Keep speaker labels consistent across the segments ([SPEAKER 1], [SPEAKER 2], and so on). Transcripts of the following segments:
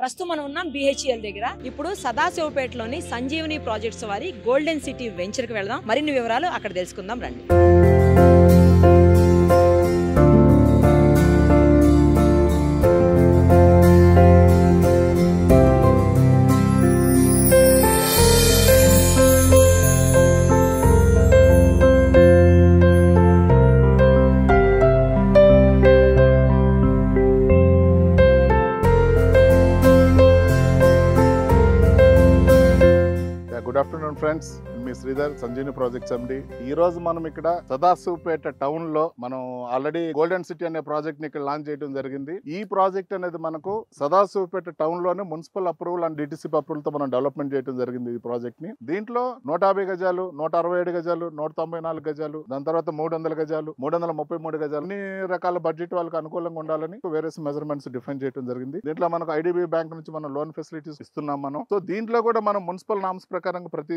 [SPEAKER 1] ప్రస్తుతం మనం ఉన్నాం BHEL దగ్గర. ఇప్పుడు సదాశివపేటలోని సంజీవని ప్రాజెక్ట్స్ వారి గోల్డెన్ సిటీ వెంచర్ కి వెళ్దాం. మరిన్ని వివరాలు అక్కడ తెలుసుకుందాం రండి.
[SPEAKER 2] గుడ్ ఆఫ్టర్నూన్ ఫ్రెండ్స్, మీ శ్రీధర్ సంజీవని ప్రాజెక్ట్స్ ఎండి. ఈ రోజు మనం ఇక్కడ సదాశివపేట టౌన్ లో మనం ఆల్రెడీ గోల్డెన్ సిటీ అనే ప్రాజెక్ట్ ని ఇక్కడ లాంచ్ చేయడం జరిగింది. ఈ ప్రాజెక్ట్ అనేది మనకు సదాశివపేట టౌన్ లోనే municipal approval and DTC approval తో మనం డెవలప్మెంట్ చేయడం జరిగింది. ఈ ప్రాజెక్ట్ ని దీంట్లో 150 గజాలు, 167 గజాలు, 194 గజాలు, దాని తర్వాత 300 గజాలు, 333 గజాలు, అన్ని రకాల బడ్జెట్ వాళ్ళకి అనుకూలంగా ఉండాలని వేరియస్ మెజర్మెంట్స్ డిఫైన్ చేయడం జరిగింది. దీంట్లో మనకు IDB బ్యాంక్ నుంచి మనం లోన్ ఫెసిలిటీస్ ఇస్తున్నాం మనం. సో దీంట్లో కూడా మనం మున్సిపల్ నామ్స్ ప్రకారం ప్రతి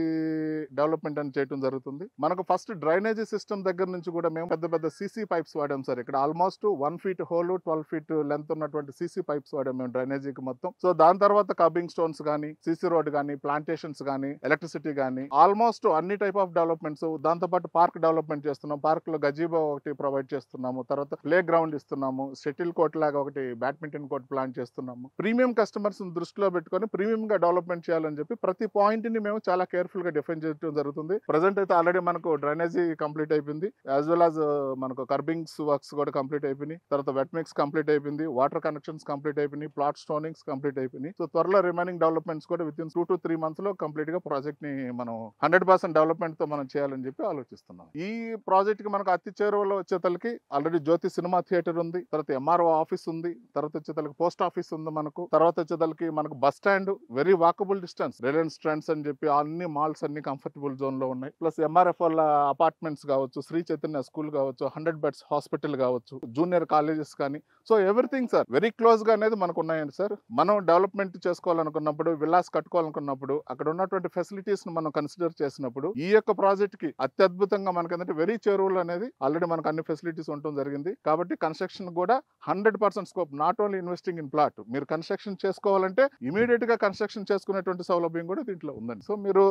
[SPEAKER 2] డెవలప్మెంట్ అని చేయడం జరుగుతుంది. మనకు ఫస్ట్ డ్రైనేజీ సిస్టమ్ దగ్గర నుంచి కూడా మేము పెద్ద పెద్ద CC పైప్స్ వాడాం సార్. ఇక్కడ almost 1 feet whole 12 feet length ఉన్నటువంటి CC పైప్స్ వాడాం మేము డ్రైనేజీకి మొత్తం. సో దాని తర్వాత కబింగ్ స్టోన్స్ గానీ, CC రోడ్ గానీ, ప్లాంటేషన్స్ గానీ, ఎలక్ట్రిసిటీ గానీ, ఆల్మోస్ట్ అన్ని టైప్ ఆఫ్ డెవలప్మెంట్స్. దాంతో పాటు పార్క్ డెవలప్మెంట్ చేస్తున్నాం. పార్క్ లో గజీబో ఒకటి ప్రొవైడ్ చేస్తున్నాము. తర్వాత ప్లే గ్రౌండ్ ఇస్తున్నాము. షటిల్ కోర్ట్ లాగా ఒకటి బ్యాడ్మింటన్ కోర్ట్ ప్లాన్ చేస్తున్నాము. ప్రీమియం కస్టమర్స్ దృష్టిలో పెట్టుకొని ప్రీమియం గా డెవలప్మెంట్ చేయాలని చెప్పి ప్రతి పాయింట్ ని మేము చాలా కేర్ఫుల్ గా డిఫైన్ చేయడం జరుగుతుంది. ప్రెసెంట్ అయితే ఆల్రెడీ మనకు డ్రైనేజీ కంప్లీట్ అయిపోయింది. యాజ్ వెల్ యాజ్ మనకు కర్బింగ్స్ వర్క్స్ కూడా కంప్లీట్ అయిపోయినాయి. తర్వాత వెట్ మిక్స్ కంప్లీట్ అయిపోయింది. వాటర్ కనెక్షన్స్ కంప్లీట్ అయిపోయినాయి. ప్లాట్ స్టోనింగ్స్ కంప్లీట్ అయిపోయినాయి. సో త్వరలో రిమైనింగ్ డెవలప్మెంట్స్ కూడా విత్ ఇన్ 2 to 3 months లో కంప్లీట్ గా ప్రాజెక్ట్ ని మనం 100% డెవలప్మెంట్ తో మనం చేయాలని చెప్పి ఆలోచిస్తున్నాం. ఈ ప్రాజెక్ట్ కి మనకు అతి చేరువలో వచ్చేతలకి ఆల్రెడీ జ్యోతి సినిమా థియేటర్ ఉంది. తర్వాత MRO ఆఫీస్ ఉంది. తర్వాత వచ్చేతలకి పోస్ట్ ఆఫీస్ ఉంది మనకు. తర్వాత వచ్చేతలకి మనకు bus stand, very walkable distance, Reliance trends అని చెప్పి అన్ని మాల్స్ అన్ని కంఫర్టబుల్ జోన్ లో ఉన్నాయి. ప్లస్ MRF వాళ్ళ అపార్ట్మెంట్స్ కావచ్చు, శ్రీ చైతన్య స్కూల్ కావచ్చు, 100 beds హాస్పిటల్ కావచ్చు, జూనియర్ కాలేజెస్ కానీ, so everything sir very close గా అనేది మనకు ఉన్నాయండి సార్. మనం డెవలప్మెంట్ చేసుకోవాలనుకున్నప్పుడు, విల్లాస్ కట్టుకోవాలనుకున్నప్పుడు, అక్కడ ఉన్నటువంటి ఫెసిలిటీస్ ను మనం కన్సిడర్ చేసినప్పుడు ఈ యొక్క ప్రాజెక్ట్ కి అత్యద్భుతంగా మనకి ఏంటంటే వెరీ చేరువలు అనేది ఆల్రెడీ మనకు అన్ని ఫెసిలిటీస్ ఉండటం జరిగింది. కాబట్టి కన్స్ట్రక్షన్ కూడా 100% scope. Not only investing in plot, మీరు కన్స్ట్రక్షన్ చేసుకోవాలంటే ఇమీడియట్ గా కన్స్ట్రక్షన్ చేసుకునేటువంటి సౌలభ్యం కూడా దీంట్లో ఉందండి. సో మీరు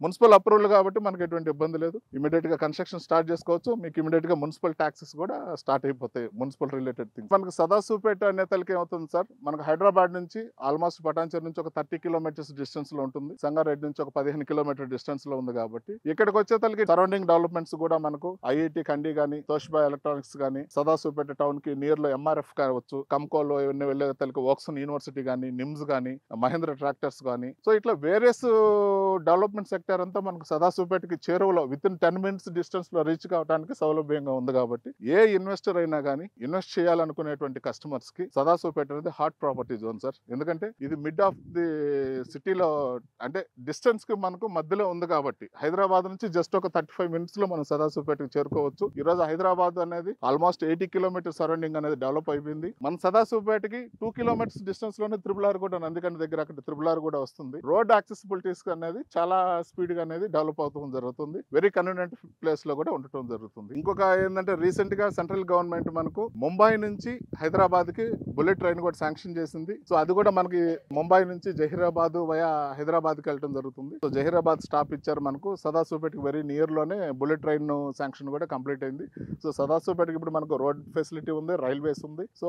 [SPEAKER 2] మున్సిపల్ అప్రూవల్ కాబట్టి మనకి ఎటువంటి ఇబ్బంది లేదు. ఇమీడియట్ గా కన్స్ట్రక్షన్ స్టార్ట్ చేసుకోవచ్చు. మీకు ఇమీడియట్ గా మున్సిపల్ ట్యాక్సెస్ కూడా స్టార్ట్ అయిపోతాయి. మున్సిపల్ రిలేటెడ్ థింగ్స్ మనకి సదాశివపేట నేతలకి ఏమవుతుంది సార్, మనకు హైదరాబాద్ నుంచి ఆల్మోస్ట్ పటాన్చేరు నుంచి ఒక 30 kilometers డిస్టెన్స్ లో ఉంటుంది. సంగారెడ్డి నుంచి ఒక 15 kilometers డిస్టెన్స్ లో ఉంది. కాబట్టి ఇక్కడికి వచ్చేతలకి సరౌండింగ్ డెవలప్మెంట్స్ కూడా మనకు IIT కండి గానీ, తోషిబా ఎలక్ట్రానిక్స్ గానీ, సదాశివపేట టౌన్ కి నియర్ లో MRF కావచ్చు, కంకోలో ఇవన్నీ వెళ్ళేతలకి ఓక్సన్ యూనివర్సిటీ గానీ, నిమ్స్ గానీ, మహేంద్ర ట్రాక్టర్స్ గానీ, సో ఇట్లా వేరియస్ డెవలప్మెంట్ సెక్టర్ అంతా మనకు సదాశివపేటకి చేరువలో విత్ ఇన్ 10 minutes డిస్టెన్స్ లో రీచ్ కావడానికి సౌలభ్యంగా ఉంది. కాబట్టి ఏ ఇన్వెస్టర్ అయినా కానీ ఇన్వెస్ట్ చేయాలనుకునేటువంటి కస్టమర్స్ కి సదాశివపేట అనేది హాట్ ప్రాపర్టీ జోన్ సార్. ఎందుకంటే ఇది మిడ్ ఆఫ్ ది సిటీలో, అంటే డిస్టెన్స్ కి మనకు మధ్యలో ఉంది. కాబట్టి హైదరాబాద్ నుంచి జస్ట్ ఒక 35 minutes లో మనం సదాశివపేటకి చేరుకోవచ్చు. ఈ రోజు హైదరాబాద్ అనేది ఆల్మోస్ట్ 80 kilometers సరౌండింగ్ అనేది డెవలప్ అయిపోయింది. మన సదాశివపేటకి 2 kilometers డిస్టెన్స్ లోనే RRR కూడా, నందికండి దగ్గర అక్కడ RRR కూడా వస్తుంది. రోడ్ యాక్సెసిబిలిటీస్ అనేది చాలా స్పీడ్ గా అనేది డెవలప్ అవుతుంది జరుగుతుంది. వెరీ కన్వీనియంట్ ప్లేస్ లో కూడా ఉండటం జరుగుతుంది. ఇంకొక ఏంటంటే రీసెంట్ గా సెంట్రల్ గవర్నమెంట్ మనకు ముంబై నుంచి హైదరాబాద్ కి బుల్లెట్ ట్రైన్ కూడా శాంక్షన్ చేసింది. సో అది కూడా మనకి ముంబై నుంచి జహీరాబాద్ వయా హైదరాబాద్ కి వెళ్ళడం జరుగుతుంది. సో జహీరాబాద్ స్టాప్ ఇచ్చారు మనకు. సదాశివపేటకి వెరీ నియర్ లోనే బుల్లెట్ ట్రైన్ శాంక్షన్ కూడా కంప్లీట్ అయింది. సో సదాశివపేటకి ఇప్పుడు మనకు రోడ్ ఫెసిలిటీ ఉంది, రైల్వేస్ ఉంది. సో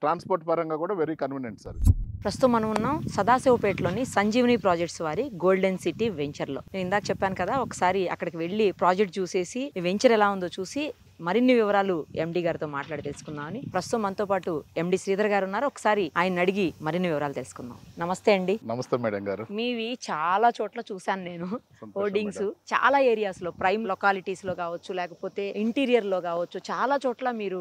[SPEAKER 2] ట్రాన్స్పోర్ట్ పరంగా కూడా వెరీ కన్వీనియంట్ సార్.
[SPEAKER 1] ప్రస్తుతం మనం ఉన్నాం సదాశివపేటలోని సంజీవని ప్రాజెక్ట్స్ వారి గోల్డెన్ సిటీ వెంచర్ లో. నేను ఇందాక చెప్పాను కదా, ఒకసారి అక్కడికి వెళ్ళి ప్రాజెక్ట్ చూసేసి వెంచర్ ఎలా ఉందో చూసి మరిన్ని వివరాలు MD గారితో మాట్లాడి తెలుసుకుందామని. ప్రస్తుతం మనతో పాటు MD శ్రీధర్ గారు ఉన్నారు. ఒకసారి ఆయన అడిగి మరిన్ని వివరాలు తెలుసుకుందాం. నమస్తే అండి.
[SPEAKER 2] నమస్తే మేడం గారు.
[SPEAKER 1] మీవి చాలా చోట్ల చూసాను నేను, హోర్డింగ్స్ చాలా ఏరియాస్ లో, ప్రైమ్ లొకాలిటీస్ లో కావచ్చు, లేకపోతే ఇంటీరియర్ లో కావచ్చు, చాలా చోట్ల మీరు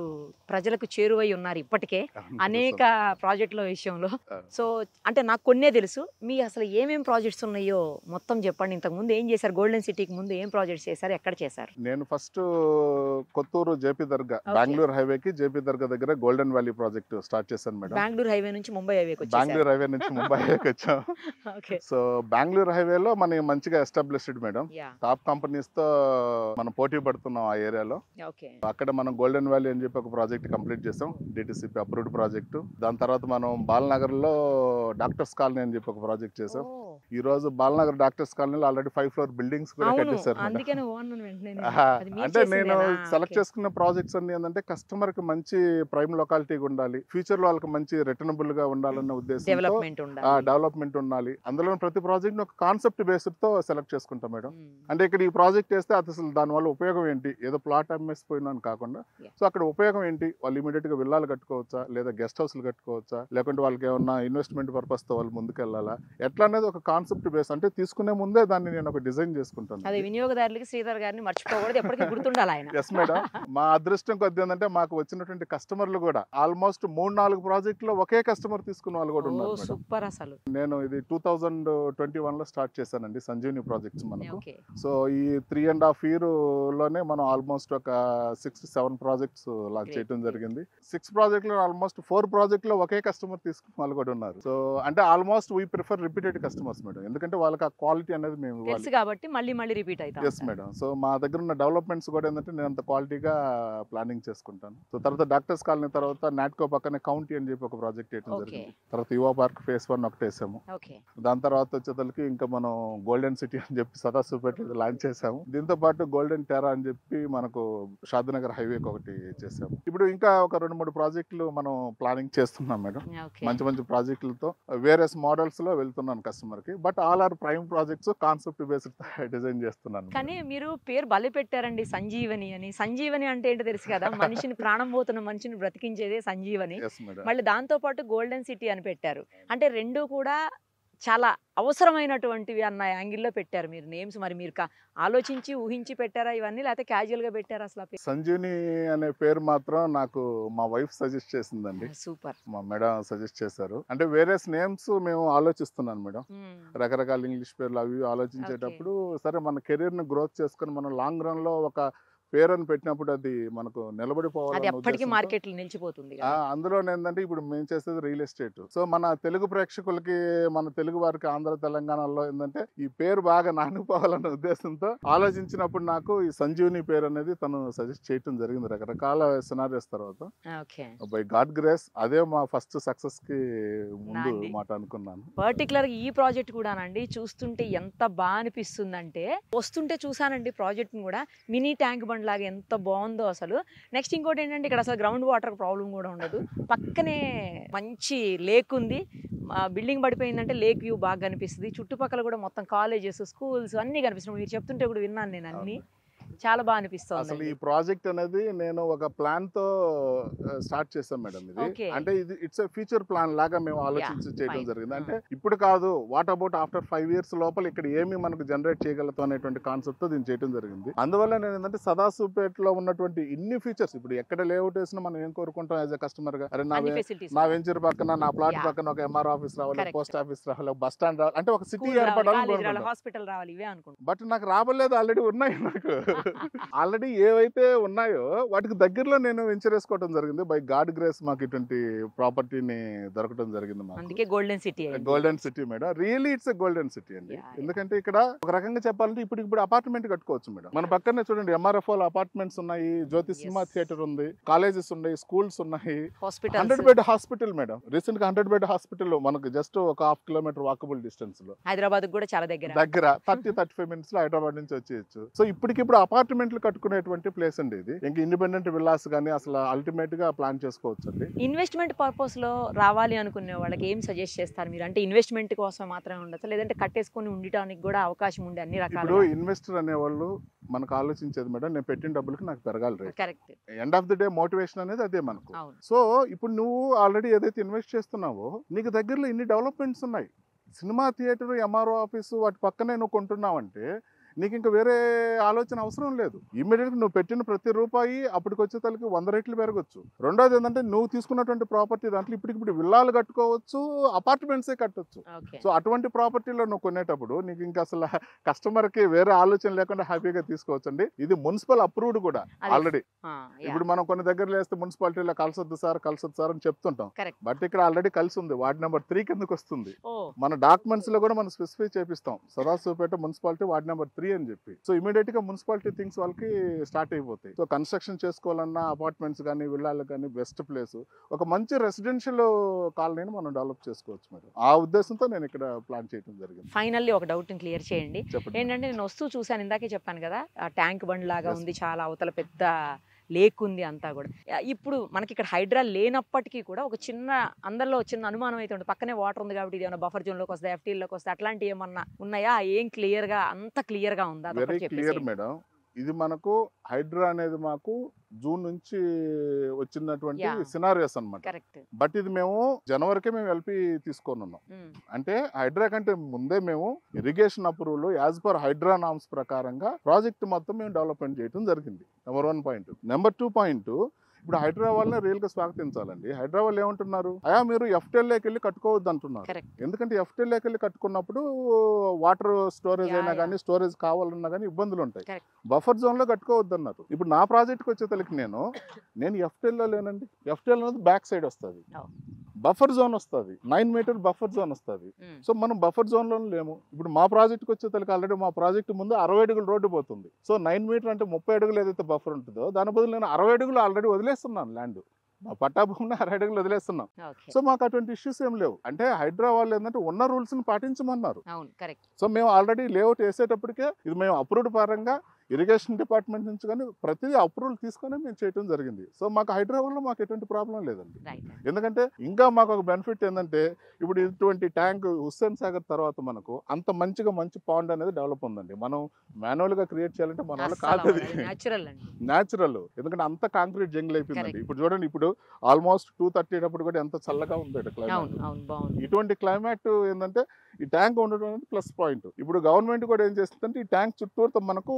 [SPEAKER 1] ప్రజలకు చేరువై ఉన్నారు ఇప్పటికే అనేక ప్రాజెక్టుల విషయంలో. సో అంటే నాకు కొన్నే తెలుసు, మీ అసలు ఏమేం ప్రాజెక్ట్స్ ఉన్నాయో మొత్తం చెప్పండి. ఇంతకు ముందు ఏం చేశారు, గోల్డెన్ సిటీకి ముందు ఏం ప్రాజెక్ట్స్ చేశారు, ఎక్కడ చేశారు?
[SPEAKER 2] నేను ఫస్ట్ కొత్తూరు జేపీ దర్గా, బెంగళూరు హైవేకి జేపీ దర్గా దగ్గర గోల్డెన్ వ్యాలీ ప్రాజెక్ట్ స్టార్ట్ చేశాను మేడం.
[SPEAKER 1] బెంగళూరు హైవే నుంచి ముంబై హైవేకి
[SPEAKER 2] బెంగళూరు హైవే నుంచి ముంబై హైవేకి వచ్చాం. సో బెంగళూరు హైవేలో మనం మంచిగా ఎస్టాబ్లిష్డ్ మేడం. టాప్ కంపెనీస్ తో మనం పోటీ పడుతున్నాం ఆ ఏరియాలో. అక్కడ మనం గోల్డెన్ వ్యాలీ అని చెప్పి ఒక ప్రాజెక్ట్ కంప్లీట్ చేసాం, డిటిసిపి అప్రూవ్డ్ ప్రాజెక్ట్. దాని తర్వాత మనం బాలనగర్ లో డాక్టర్స్ కాలనీ అని చెప్పి ఒక ప్రాజెక్ట్ చేసాం. ఈ రోజు బాలనగర్ డాక్టర్స్ కాలనీలో ఆల్రెడీ 5 ఫ్లోర్ బిల్డింగ్స్ కూడా కట్టేశారు. అంటే నేను సెలెక్ట్ చేసుకున్న ప్రాజెక్ట్స్ అన్ని ఏంటంటే కస్టమర్ కి మంచి ప్రైమ్ లొకాలిటీ ఉండాలి, ఫ్యూచర్ లో వాళ్ళకి మంచి రిటర్నబుల్ గా ఉండాలన్న ఉద్దేశంతో డెవలప్మెంట్ ఉండాలి. అందులో ప్రతి ప్రాజెక్ట్ ఒక కాన్సెప్ట్ బేస్డ్ తో సెలెక్ట్ చేసుకుంటాం మేడం. అంటే ఇక్కడ ఈ ప్రాజెక్ట్ చేస్తే అది అసలు దాని వల్ల ఉపయోగం ఏంటి, ఏదో ప్లాట్ అమ్మేసిపోయినాను కాకుండా సో అక్కడ ఉపయోగం ఏంటి, వాళ్ళు ఇమీడియట్ గా విల్లాలు కట్టుకోవచ్చా, లేదా గెస్ట్ హౌస్లు కట్టుకోవచ్చా, లేకుంటే వాళ్ళకి ఏమన్నా ఇన్వెస్ట్మెంట్ పర్పస్ తో వాళ్ళు ముందుకు వెళ్ళాలా, ఎట్లా అనేది ఒక కాన్సెప్ట్ బేస్. అంటే తీసుకునే ముందే దాన్ని నేను ఒక డిజైన్ చేసుకుంటాను.
[SPEAKER 1] అది వినియోగదారులకి శ్రీధర్ గారిని మర్చిపోకూడదు, ఎప్పటికీ గుర్తుండాలి ఆయన.
[SPEAKER 2] Yes madam. మా అదృష్టం కొద్ది ఏంటంటే మాకు వచ్చినటువంటి కస్టమర్లు కూడా ఆల్మోస్ట్ 3-4 ప్రాజెక్టులో ఒకే కస్టమర్ తీసుకున్న వాళ్ళు కూడా ఉన్నారు.
[SPEAKER 1] సూపర్. అసలు
[SPEAKER 2] నేను ఇది 2021 లో స్టార్ట్ చేశానండి సంజీవని ప్రాజెక్ట్స్ మనకు. సో ఈ 3.5 year లోనే మనం ఆల్మోస్ట్ ఒక 6-7 ప్రాజెక్ట్స్ లాంచ్ చేయడం జరిగింది. 6 ప్రాజెక్టులు ఆల్మోస్ట్ 4 ప్రాజెక్టులో ఒకే కస్టమర్ తీసుకున్న వాళ్ళు కూడా ఉన్నారు. సో అంటే almost we prefer repeated customers madam, ఎందుకంటే వాళ్ళకి ఆ క్వాలిటీ అనేది మేము
[SPEAKER 1] తెలుసు కాబట్టి మళ్ళీ రిపీట్ అవుతాం.
[SPEAKER 2] Yes madam. సో మా దగ్గర ఉన్న డెవలప్మెంట్స్ కూడా ఏంటంటే నేను అంత క్వాలిటీగా ప్లానింగ్ చేసుకుంటాను. సో తర్వాత డాక్టర్స్ కాలనీ తర్వాత నాట్కో పక్కనే కౌంటీ అని చెప్పి ఒక ప్రాజెక్ట్ వేయడం జరిగింది. తర్వాత యువ పార్క్ ఫేస్ 1 ఒకటి వేసాము. దాని తర్వాత వచ్చేసరికి ఇంకా మనం గోల్డెన్ సిటీ అని చెప్పి సదాశివపేట లాంచ్ చేసాము. దీంతో పాటు గోల్డెన్ టెరా అని చెప్పి మనకు షాద్నగర్ హైవేకి ఒకటి చేసాము. ఇప్పుడు ఇంకా ఒక 2-3 ప్రాజెక్టులు మనం ప్లానింగ్ చేస్తున్నాం మేడం. మంచి మంచి ప్రాజెక్టులతో వేరియస్ మోడల్స్ లో వెళ్తున్నాను కస్టమర్ కి. But all our prime projects concept based design చేస్తున్నాను.
[SPEAKER 1] కానీ మీరు పేరు బలి పెట్టారండి సంజీవని అని. సంజీవని అంటే ఏంటో తెలుసు కదా, మనిషిని ప్రాణం పోతున్న మనిషిని బ్రతికించేదే సంజీవని. మళ్ళీ దాంతో పాటు గోల్డెన్ సిటీ అని పెట్టారు. అంటే రెండు కూడా చాలా అవసరమైనటువంటివి అన్న యాంగిల్లో పెట్టారు మీరు నేమ్స్. మరి మీరు ఆలోచించి ఊహించి పెట్టారా ఇవన్నీ, లేకపోతే క్యాజువల్ గా పెట్టారా? అసలు
[SPEAKER 2] సంజీవని అనే పేరు మాత్రం నాకు మా వైఫ్ సజెస్ట్ చేసిందండి.
[SPEAKER 1] సూపర్.
[SPEAKER 2] మా మేడం సజెస్ట్ చేశారు. అంటే వేరియస్ నేమ్స్ మేము ఆలోచిస్తున్నాను మేడం, రకరకాల ఇంగ్లీష్ పేర్లు అవి ఆలోచించేటప్పుడు సరే మన కెరీర్ ని గ్రోత్ చేసుకుని మనం లాంగ్ రన్ లో ఒక పేరు అని పెట్టినప్పుడు అది మనకు నిలబడిపోవాలి,
[SPEAKER 1] మార్కెట్లో నిలిచిపోతుంది.
[SPEAKER 2] అందులో ఏంటంటే ఇప్పుడు మేము చేసేది రియల్ ఎస్టేట్. సో మన తెలుగు ప్రేక్షకులకి, మన తెలుగు వారికి ఆంధ్ర తెలంగాణలో ఏంటంటే ఈ పేరు బాగా నానిపోవాలన్న ఉద్దేశంతో ఆలోచించినప్పుడు నాకు ఈ సంజీవని పేరు అనేది తను సజెస్ట్ చేయడం జరిగింది రకరకాల సినారియోస్ తర్వాత. బై గాడ్ గ్రేస్ అదే మా ఫస్ట్ సక్సెస్ కి ముందు మాట అనుకున్నాను.
[SPEAKER 1] పర్టికులర్ ఈ ప్రాజెక్ట్ కూడానండి చూస్తుంటే ఎంత బాగా అనిపిస్తుందంటే, వస్తుంటే చూసానండి ప్రాజెక్ట్ కూడా మినీ ట్యాంక్ లాగా ఎంత బాగుందో అసలు. నెక్స్ట్ ఇంకోటి ఏంటంటే ఇక్కడ అసలు గ్రౌండ్ వాటర్ ప్రాబ్లం కూడా ఉండదు. పక్కనే మంచి లేక్ ఉంది. బిల్డింగ్ పడిపోయిందంటే లేక్ వ్యూ బాగా కనిపిస్తుంది. చుట్టుపక్కల కూడా మొత్తం కాలేజెస్, స్కూల్స్ అన్ని కనిపిస్తున్నాయి. మీరు చెప్తుంటే కూడా విన్నాను నేను అన్ని. చాలా బాగా అనిపిస్తుంది.
[SPEAKER 2] అసలు ఈ ప్రాజెక్ట్ అనేది నేను ఒక ప్లాన్ తో స్టార్ట్ చేసాం మేడం. ఇది అంటే ఇది ఇట్స్ ఫ్యూచర్ ప్లాన్ లాగా మేము ఆలోచించి చేయడం జరిగింది. అంటే ఇప్పుడు కాదు, వాట్ అబౌట్ ఆఫ్టర్ 5 years లోపల ఇక్కడ ఏమి మనకు జనరేట్ చేయగలుగుతాం అనేటువంటి కాన్సెప్ట్ తో దీన్ని చేయడం జరిగింది. అందువల్ల నేను ఏంటంటే సదాశివపేటలో ఉన్నటువంటి ఇన్ని ఫీచర్స్ ఇప్పుడు ఎక్కడ లేఅవుట్ వేసినా మనం ఏం కోరుకుంటాం యాజ్ అ కస్టమర్ గా, అరే నా వెంచర్ పక్కన, నా ప్లాట్ పక్కన ఒక ఎంఆర్ ఆఫీస్ రావాలి, పోస్ట్ ఆఫీస్ రావాలి, బస్ స్టాండ్ రావాలి, అంటే ఒక సిటీ ఏర్పడాలి,
[SPEAKER 1] హాస్పిటల్ రావాలి, ఇవే అనుకుంటా.
[SPEAKER 2] బట్ నాకు రాబోలేదు, ఆల్రెడీ ఉన్నాయి. నాకు ఆల్రెడీ ఏవైతే ఉన్నాయో వాటికి దగ్గరలో నేను వెంచర్ వేసుకోవడం జరిగింది. బై గాడ్ గ్రేస్ మాకు ఇటువంటి ప్రాపర్టీని దొరకడం జరిగింది.
[SPEAKER 1] అందుకే golden city.
[SPEAKER 2] Golden city madam, really it's a golden city అండి. ఎందుకంటే ఇక్కడ ఒక రకంగా చెప్పాలంటే ఇప్పుడు అపార్ట్మెంట్ కట్టుకోవచ్చు మేడం. మన పక్కనే చూడండి MRFO అపార్ట్మెంట్స్ ఉన్నాయి, జ్యోతి సినిమా థియేటర్ ఉంది, కాలేజెస్ ఉన్నాయి, స్కూల్స్ ఉన్నాయి, 100 bed హాస్పిటల్ మేడం. రీసెంట్ గా 100 bed హాస్పిటల్ మనకు జస్ట్ ఒక 1/2 kilometer వాకబుల్ డిస్టెన్స్ లో,
[SPEAKER 1] హైదరాబాద్ కూడా చాలా దగ్గర
[SPEAKER 2] 30-35 minutes లో హైదరాబాద్ నుంచి వచ్చేయచ్చు. సో ఇప్పటికిప్పుడు అపార్ట్మెంట్లు కట్టుకునేటువంటి ప్లేస్ అండి ఇది. ఇంకా ఇండిపెండెంట్ విల్లాస్ గానీ అసలు అల్టిమేట్ గా ప్లాన్ చేసుకోవచ్చు అండి.
[SPEAKER 1] ఇన్వెస్ట్మెంట్ పర్పస్ లో రావాలి అనుకునే వాళ్ళకి ఏం సజెస్ట్ చేస్తారు మీరు? అంటే ఇన్వెస్ట్మెంట్ కోసం మాత్రమే ఉండదు, లేదంటే కట్టేసుకొని ఉండటానికి కూడా అవకాశం ఉండే అన్ని రకాల.
[SPEAKER 2] ఇప్పుడు ఇన్వెస్టర్ అనేవాళ్ళు మనకు ఆలోచించేది మేడం, నేను పెట్టిన డబ్బులకి నాకు పెరగాలి rate.
[SPEAKER 1] Correct.
[SPEAKER 2] End of the day motivation అనేది అదే మనకు. సో ఇప్పుడు నువ్వు ఆల్రెడీ ఏదైతే ఇన్వెస్ట్ చేస్తున్నావో నీకు దగ్గరలో ఇన్ని డెవలప్మెంట్స్ ఉన్నాయి, సినిమా థియేటర్, MRO ఆఫీసు, వాటి పక్కనే నువ్వు కొంటున్నావంటే నీకు ఇంకా వేరే ఆలోచన అవసరం లేదు. ఇమ్మీడియట్ గా నువ్వు పెట్టిన ప్రతి రూపాయి అప్పటికి వచ్చే తలకి 100 రెట్లు పెరగచ్చు. రెండోది ఏంటంటే నువ్వు తీసుకున్నటువంటి ప్రాపర్టీ దాంట్లో ఇప్పటికిప్పుడు విల్లాలు కట్టుకోవచ్చు, అపార్ట్మెంట్సే కట్టొచ్చు. సో అటువంటి ప్రాపర్టీలో నువ్వు కొనేటప్పుడు నీకు ఇంకా అసలు కస్టమర్ కి వేరే ఆలోచన లేకుండా హ్యాపీగా తీసుకోవచ్చండి. ఇది మున్సిపల్ అప్రూవ్డ్ కూడా ఆల్రెడీ. ఇప్పుడు మనం కొన్ని దగ్గర వేస్తే మున్సిపాలిటీలో కలిసొద్దు సార్ అని చెప్తుంటాం, బట్ ఇక్కడ ఆల్రెడీ కలిసి ఉంది. వార్డ్ నెంబర్ 3 కిందకి వస్తుంది. మన డాక్యుమెంట్స్ లో కూడా మనం స్పెసిఫై చేపిస్తాం, సదాశివపేట మున్సిపాలిటీ వార్డ్ నెంబర్ 3 అని చెప్పి. సో ఇమీడియట్ గా మున్సిపాలిటీ థింగ్స్ వాళ్ళకి స్టార్ట్ అయిపోతాయి. సో కన్స్ట్రక్షన్ చేసుకోవాలన్నా అపార్ట్మెంట్స్ కానీ విల్లాలు కానీ బెస్ట్ ప్లేస్, ఒక మంచి రెసిడెన్షియల్ కాలనీని మనం డెవలప్ చేసుకోవచ్చు మేడం. ఆ ఉద్దేశంతో నేను ఇక్కడ ప్లాన్ చేయడం జరిగింది.
[SPEAKER 1] ఫైనల్లీ ఒక డౌట్ క్లియర్ చేయండి. ఏంటంటే నేను వస్తూ చూసాను, ఇందాకే చెప్పాను కదా, ఆ ట్యాంక్ బండ్ లాగా ఉంది, చాలా అవతల పెద్ద లేక్ ఉంది అంతా కూడా. ఇప్పుడు మనకి ఇక్కడ హైడ్రా లేనప్పటికీ కూడా ఒక చిన్న అందరిలో చిన్న అనుమానం అయితే ఉంటుంది, పక్కనే వాటర్ ఉంది కాబట్టి ఇది ఏమైనా బఫర్ జోన్ లోకి వస్తాయి, FTL లోకి వస్తాయి, అట్లాంటివి ఏమన్నా ఉన్నాయా? ఏం క్లియర్ గా అంత క్లియర్ గా ఉందా?
[SPEAKER 2] Very clear madam. ఇది మనకు హైడ్రా అనేది మాకు జూన్ నుంచి వచ్చినటువంటి సినారియోస్ అన్నమాట. బట్ ఇది మేము జనవరికే మేము LP తీసుకొని ఉన్నాం. అంటే హైడ్రా కంటే ముందే మేము irrigation approval as per HYDRAA norms ప్రకారంగా ప్రాజెక్ట్ మొత్తం మేము డెవలప్మెంట్ చేయడం జరిగింది. Number 1 point. నెంబర్ 2 పాయింట్, ఇప్పుడు హైడ్రా వాళ్ళని రియల్ గా స్వాగతించాలండి. హైడ్రా వాళ్ళు ఏమంటున్నారు, మీరు FTLలోకి వెళ్ళి కట్టుకోవద్దు అంటున్నారు. ఎందుకంటే FTLలోకి వెళ్ళి కట్టుకున్నప్పుడు వాటర్ స్టోరేజ్ అయినా కానీ స్టోరేజ్ కావాలన్నా కానీ ఇబ్బందులు ఉంటాయి. బఫర్ జోన్ లో కట్టుకోవద్దు అన్నారు. ఇప్పుడు నా ప్రాజెక్ట్కి వచ్చేతలకి నేను FTL లో లేనండి. FTL అనేది బ్యాక్ సైడ్ వస్తుంది, బఫర్ జోన్ వస్తుంది, 9 మీటర్ బఫర్ జోన్ వస్తుంది. సో మనం బఫర్ జోన్ లో లేము. ఇప్పుడు మా ప్రాజెక్ట్కి వచ్చేతలకి ఆల్రెడీ మా ప్రాజెక్ట్ ముందు 60 అడుగుల రోడ్డు పోతుంది. సో 9 మీటర్ అంటే 30 అడుగులు ఏదైతే బఫర్ ఉంటుందో దాని బదులు నేను 60 అడుగులు ఆల్రెడీ వదిలేస్తున్నాను. ల్యాండ్ మా పట్టాభూమిని 60 అడుగులు వదిలేస్తున్నాం. సో మాకు అటువంటి ఇష్యూస్ ఏం లేవు. అంటే హైడ్రా వాళ్ళు ఏంటంటే ఉన్న రూల్స్ ని పాటించమన్నారు. సో మేము ఆల్రెడీ లేఅవుట్ వేసేటప్పటికే ఇది మేము అప్రూవ్డ్ పరంగా ఇరిగేషన్ డిపార్ట్మెంట్ నుంచి కానీ ప్రతిదీ అప్రూవల్ తీసుకొని మేము చేయడం జరిగింది. సో మాకు హైదరాబాద్లో మాకు ఎటువంటి ప్రాబ్లం లేదండి. ఎందుకంటే ఇంకా మాకు ఒక బెనిఫిట్ ఏంటంటే ఇప్పుడు ఇటువంటి ట్యాంక్ హుస్సేన్ సాగర్ తర్వాత మనకు అంత మంచి పాండ్ అనేది డెవలప్ ఉందండి. మనం మాన్యువల్గా క్రియేట్ చేయాలంటే మన వల్ల కాదు, న్యాచురల్. ఎందుకంటే అంత కాంక్రీట్ జంగిల్ అయిపోయిందండి. ఇప్పుడు చూడండి, ఇప్పుడు ఆల్మోస్ట్ 2:30 అప్పుడు కూడా ఎంత చల్లగా ఉంది క్లైమేట్. ఇటువంటి క్లైమేట్ ఏంటంటే ఈ ట్యాంక్ ఉండడం అనేది ప్లస్ పాయింట్. ఇప్పుడు గవర్నమెంట్ కూడా ఏం చేస్తుందంటే ఈ ట్యాంక్ చుట్టూతో మనకు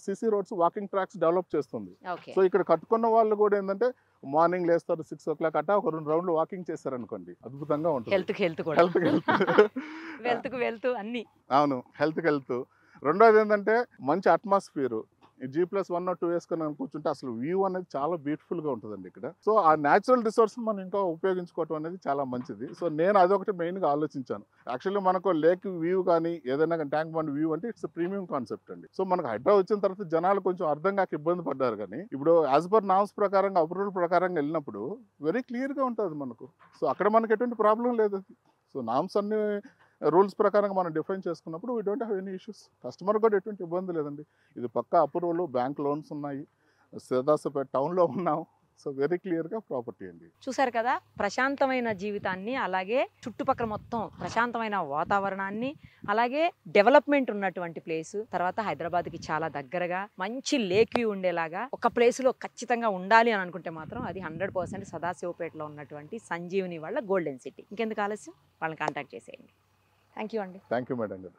[SPEAKER 2] CC roads, walking tracks develop చేస్తుంది. సో ఇక్కడ కట్టుకున్న వాళ్ళు కూడా ఏంటంటే మార్నింగ్ లేస్తారు 6 o'clock అట్టా ఒక 2 రౌండ్లు వాకింగ్ చేస్తారు అనుకోండి, అద్భుతంగా ఉంటుంది.
[SPEAKER 1] హెల్త్ అన్ని.
[SPEAKER 2] అవును, హెల్త్. రెండోది ఏంటంటే మంచి అట్మాస్ఫియర్. G+1 or 2 వేసుకొని కూర్చుంటే అసలు వ్యూ అనేది చాలా బ్యూటిఫుల్ గా ఉంటుందండి ఇక్కడ. సో ఆ న్యాచురల్ రిసోర్స్ మనం ఇంకా ఉపయోగించుకోవటం అనేది చాలా మంచిది. సో నేను అదొకటి మెయిన్ గా ఆలోచించాను. యాక్చువల్లీ మనకు లేక్ వ్యూ కానీ ఏదైనా ట్యాంక్ బండ్ వ్యూ అంటే ఇట్స్ ప్రీమియం కాన్సెప్ట్ అండి. సో మనకు హైడ్రా వచ్చిన తర్వాత జనాలు కొంచెం అర్థం కాక ఇబ్బంది పడ్డారు. కానీ ఇప్పుడు యాజ్ పర్ నామ్స్ ప్రకారంగా అప్రూవల్ ప్రకారంగా వెళ్ళినప్పుడు వెరీ క్లియర్ గా ఉంటుంది మనకు. సో అక్కడ మనకు ఎటువంటి ప్రాబ్లం లేదు. సో నామ్స్ అన్ని రూల్స్ ప్రకారంగా మనం డిఫైన్ చేసుకున్నప్పుడు we don't have any issues. Customer కూడా ఎటువంటి ఇబ్బంది లేదండి. ఇది పక్కా అప్రూవల్, బ్యాంక్ లోన్స్ ఉన్నాయి, సదాశివపేట టౌన్లో ఉన్నాం. సో వెరీ క్లియర్గా ప్రాపర్టీ అండి.
[SPEAKER 1] చూసారు కదా, ప్రశాంతమైన జీవితాన్ని, అలాగే చుట్టుపక్కల మొత్తం ప్రశాంతమైన వాతావరణాన్ని, అలాగే డెవలప్మెంట్ ఉన్నటువంటి ప్లేస్, తర్వాత హైదరాబాద్కి చాలా దగ్గరగా మంచి లేక్ వ్యూ ఉండేలాగా ఒక ప్లేస్లో ఖచ్చితంగా ఉండాలి అని అనుకుంటే మాత్రం అది 100% సదాశివపేటలో ఉన్నటువంటి సంజీవని వాళ్ళ గోల్డెన్ సిటీ. ఇంకెందుకు ఆలస్యం, వాళ్ళని కాంటాక్ట్ చేసేయండి. థ్యాంక్ యూ అండి.
[SPEAKER 2] థ్యాంక్ యూ మేడం గారు.